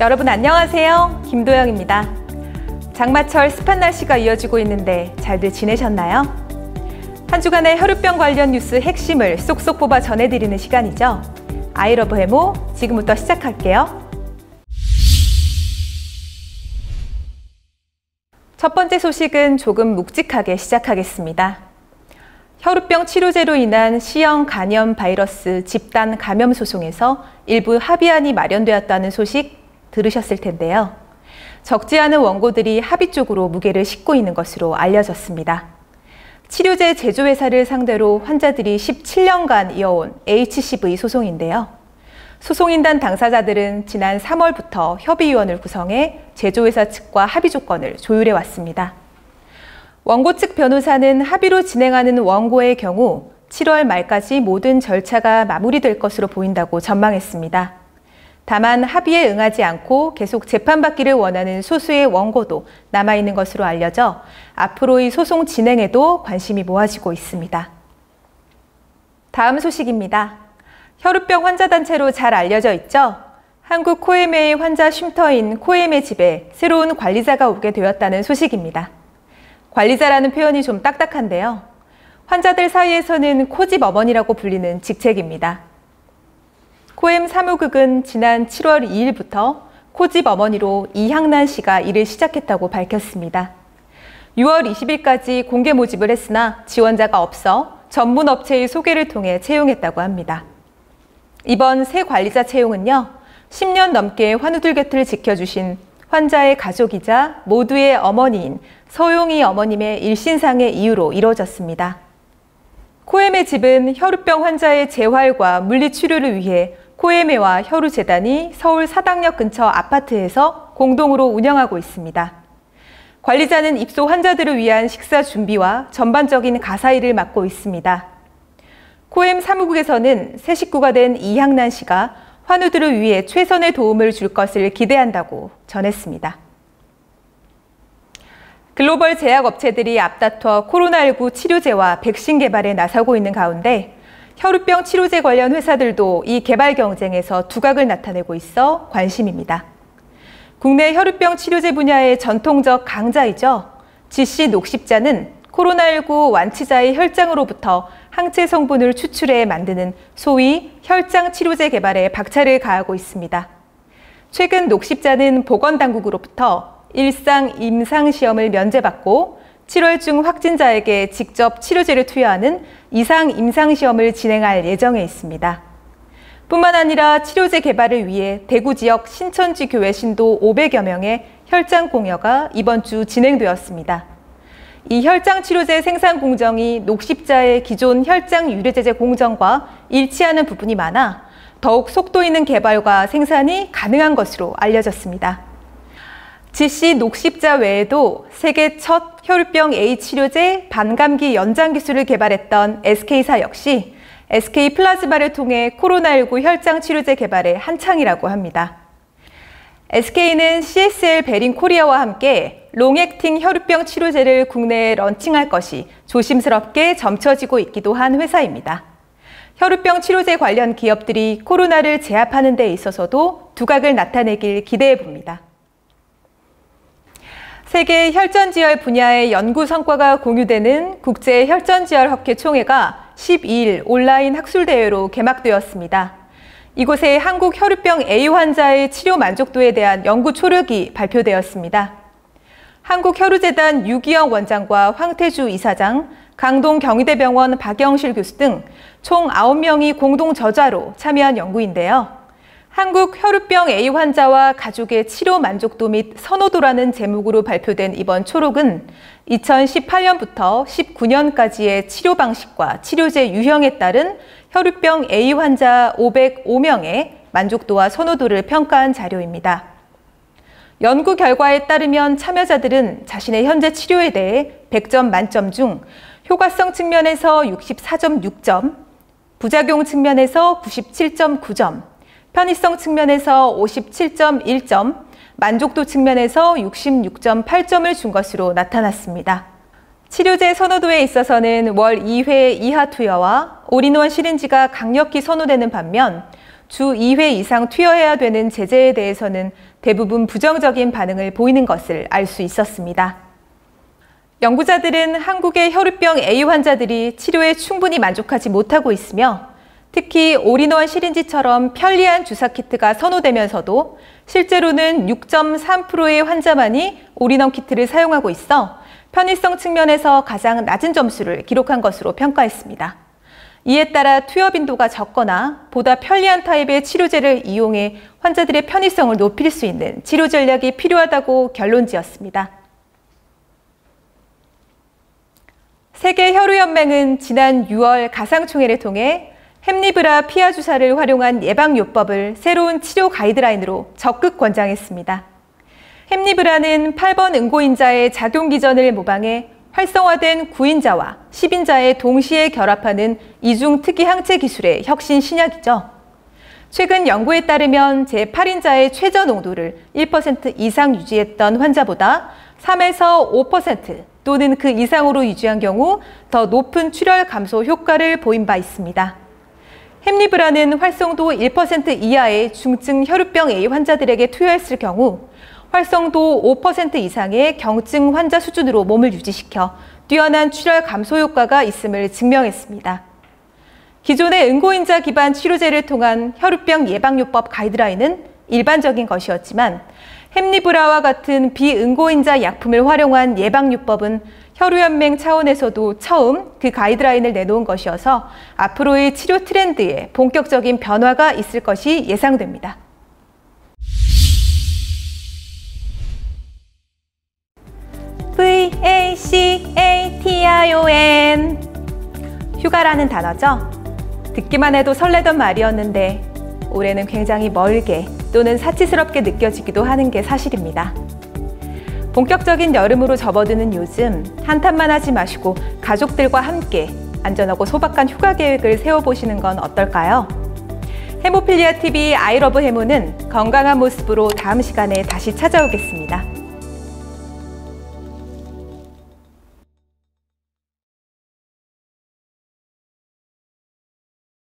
여러분 안녕하세요. 김도영입니다. 장마철 습한 날씨가 이어지고 있는데 잘들 지내셨나요? 한 주간의 혈우병 관련 뉴스 핵심을 쏙쏙 뽑아 전해드리는 시간이죠. 아이러브 해모 지금부터 시작할게요. 첫 번째 소식은 조금 묵직하게 시작하겠습니다. 혈우병 치료제로 인한 C형 간염 바이러스 집단 감염 소송에서 일부 합의안이 마련되었다는 소식 들으셨을 텐데요. 적지 않은 원고들이 합의 쪽으로 무게를 싣고 있는 것으로 알려졌습니다. 치료제 제조회사를 상대로 환자들이 17년간 이어온 HCV 소송인데요. 소송인단 당사자들은 지난 3월부터 협의위원을 구성해 제조회사 측과 합의 조건을 조율해 왔습니다. 원고 측 변호사는 합의로 진행하는 원고의 경우 7월 말까지 모든 절차가 마무리될 것으로 보인다고 전망했습니다. 다만 합의에 응하지 않고 계속 재판받기를 원하는 소수의 원고도 남아있는 것으로 알려져 앞으로의 소송 진행에도 관심이 모아지고 있습니다. 다음 소식입니다. 혈우병 환자단체로 잘 알려져 있죠? 한국 코에메의 환자 쉼터인 코에메 집에 새로운 관리자가 오게 되었다는 소식입니다. 관리자라는 표현이 좀 딱딱한데요. 환자들 사이에서는 코집 어머니라고 불리는 직책입니다. 코엠 사무국은 지난 7월 2일부터 코집 어머니로 이향란 씨가 일을 시작했다고 밝혔습니다. 6월 20일까지 공개 모집을 했으나 지원자가 없어 전문 업체의 소개를 통해 채용했다고 합니다. 이번 새 관리자 채용은요, 10년 넘게 환우들 곁을 지켜주신 환자의 가족이자 모두의 어머니인 서용희 어머님의 일신상의 이유로 이루어졌습니다. 코에메 집은 혈우병 환자의 재활과 물리치료를 위해 코에메와 혈우재단이 서울 사당역 근처 아파트에서 공동으로 운영하고 있습니다. 관리자는 입소 환자들을 위한 식사 준비와 전반적인 가사 일을 맡고 있습니다. 코엠 사무국에서는 새 식구가 된 이향란 씨가 환우들을 위해 최선의 도움을 줄 것을 기대한다고 전했습니다. 글로벌 제약업체들이 앞다퉈 코로나19 치료제와 백신 개발에 나서고 있는 가운데 혈우병 치료제 관련 회사들도 이 개발 경쟁에서 두각을 나타내고 있어 관심입니다. 국내 혈우병 치료제 분야의 전통적 강자이죠. GC 녹십자는 코로나19 완치자의 혈장으로부터 항체 성분을 추출해 만드는 소위 혈장 치료제 개발에 박차를 가하고 있습니다. 최근 녹십자는 보건당국으로부터 일상 임상시험을 면제받고 7월 중 확진자에게 직접 치료제를 투여하는 이상 임상시험을 진행할 예정에 있습니다. 뿐만 아니라 치료제 개발을 위해 대구 지역 신천지 교회 신도 500여 명의 혈장 공여가 이번 주 진행되었습니다. 이 혈장 치료제 생산 공정이 녹십자의 기존 혈장 유래제제 공정과 일치하는 부분이 많아 더욱 속도 있는 개발과 생산이 가능한 것으로 알려졌습니다. GC 녹십자 외에도 세계 첫 혈우병 A 치료제 반감기 연장 기술을 개발했던 SK사 역시 SK 플라즈마를 통해 코로나19 혈장 치료제 개발에 한창이라고 합니다. SK는 CSL 베린 코리아와 함께 롱액팅 혈우병 치료제를 국내에 런칭할 것이 조심스럽게 점쳐지고 있기도 한 회사입니다. 혈우병 치료제 관련 기업들이 코로나를 제압하는 데 있어서도 두각을 나타내길 기대해 봅니다. 세계 혈전지혈 분야의 연구 성과가 공유되는 국제 혈전지혈학회 총회가 12일 온라인 학술대회로 개막되었습니다. 이곳에 한국 혈우병 A 환자의 치료 만족도에 대한 연구 초록이 발표되었습니다. 한국혈우재단 유기영 원장과 황태주 이사장, 강동 경희대병원 박영실 교수 등 총 9명이 공동 저자로 참여한 연구인데요. 한국 혈우병 A 환자와 가족의 치료 만족도 및 선호도라는 제목으로 발표된 이번 초록은 2018년부터 19년까지의 치료 방식과 치료제 유형에 따른 혈우병 A 환자 505명의 만족도와 선호도를 평가한 자료입니다. 연구 결과에 따르면 참여자들은 자신의 현재 치료에 대해 100점 만점 중 효과성 측면에서 64.6점, 부작용 측면에서 97.9점, 편의성 측면에서 57.1점, 만족도 측면에서 66.8점을 준 것으로 나타났습니다. 치료제 선호도에 있어서는 월 2회 이하 투여와 올인원 시린지가 강력히 선호되는 반면 주 2회 이상 투여해야 되는 제재에 대해서는 대부분 부정적인 반응을 보이는 것을 알 수 있었습니다. 연구자들은 한국의 혈우병 A 환자들이 치료에 충분히 만족하지 못하고 있으며 특히 올인원 시린지처럼 편리한 주사 키트가 선호되면서도 실제로는 6.3%의 환자만이 올인원 키트를 사용하고 있어 편의성 측면에서 가장 낮은 점수를 기록한 것으로 평가했습니다. 이에 따라 투여 빈도가 적거나 보다 편리한 타입의 치료제를 이용해 환자들의 편의성을 높일 수 있는 치료 전략이 필요하다고 결론지었습니다. 세계혈우연맹은 지난 6월 가상총회를 통해 햄리브라 피하 주사를 활용한 예방요법을 새로운 치료 가이드라인으로 적극 권장했습니다. 햄리브라는 8번 응고인자의 작용 기전을 모방해 활성화된 9인자와 10인자에 동시에 결합하는 이중 특이 항체 기술의 혁신 신약이죠. 최근 연구에 따르면 제8인자의 최저 농도를 1% 이상 유지했던 환자보다 3에서 5% 또는 그 이상으로 유지한 경우 더 높은 출혈 감소 효과를 보인 바 있습니다. 햄리브라는 활성도 1% 이하의 중증 혈우병 A 환자들에게 투여했을 경우 활성도 5% 이상의 경증 환자 수준으로 몸을 유지시켜 뛰어난 출혈 감소 효과가 있음을 증명했습니다. 기존의 응고인자 기반 치료제를 통한 혈우병 예방요법 가이드라인은 일반적인 것이었지만 햄리브라와 같은 비응고인자 약품을 활용한 예방요법은 혈우연맹 차원에서도 처음 그 가이드라인을 내놓은 것이어서 앞으로의 치료 트렌드에 본격적인 변화가 있을 것이 예상됩니다. VACATION 휴가라는 단어죠. 듣기만 해도 설레던 말이었는데 올해는 굉장히 멀게 또는 사치스럽게 느껴지기도 하는 게 사실입니다. 본격적인 여름으로 접어드는 요즘 한탄만 하지 마시고 가족들과 함께 안전하고 소박한 휴가 계획을 세워보시는 건 어떨까요? 해모필리아 TV 아이러브 해모는 건강한 모습으로 다음 시간에 다시 찾아오겠습니다.